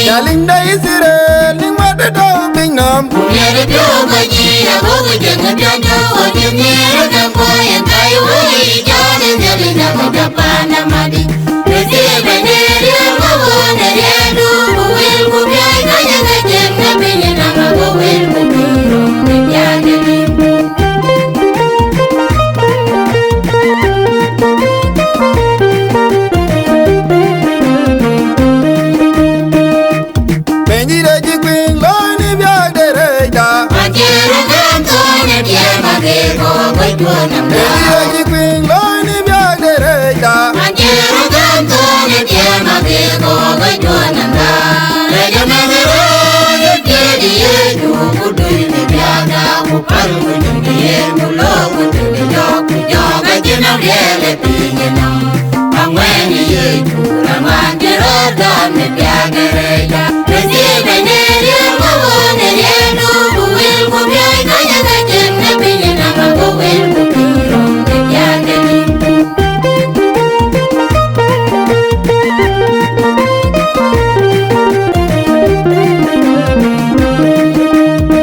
Yalinda Israel, ning mata do binam. Yere pyo gaji, abo gujeng pyo ojengero dambo yang kayu uli jane jale nama japana madi. Resi beneri abo neriadu, buwil bubiai kaya gajeng nabinya nama buwil bubiro menjadi limbu.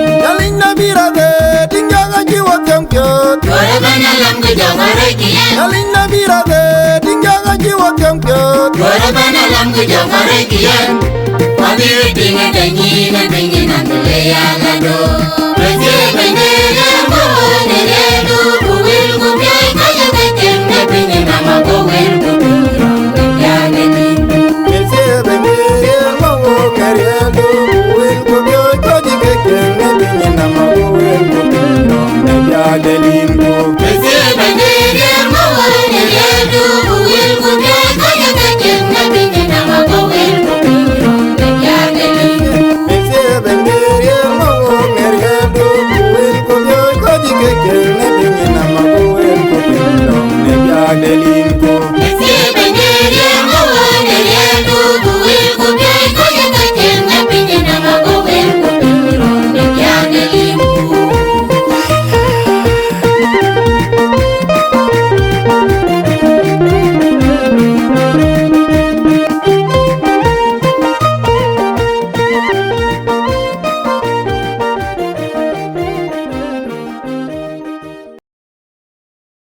Yalinda birade, tinggal jiwa kemkut. Korban alam kejaman rekian, padi tinggal dengin dengin antara ya lado.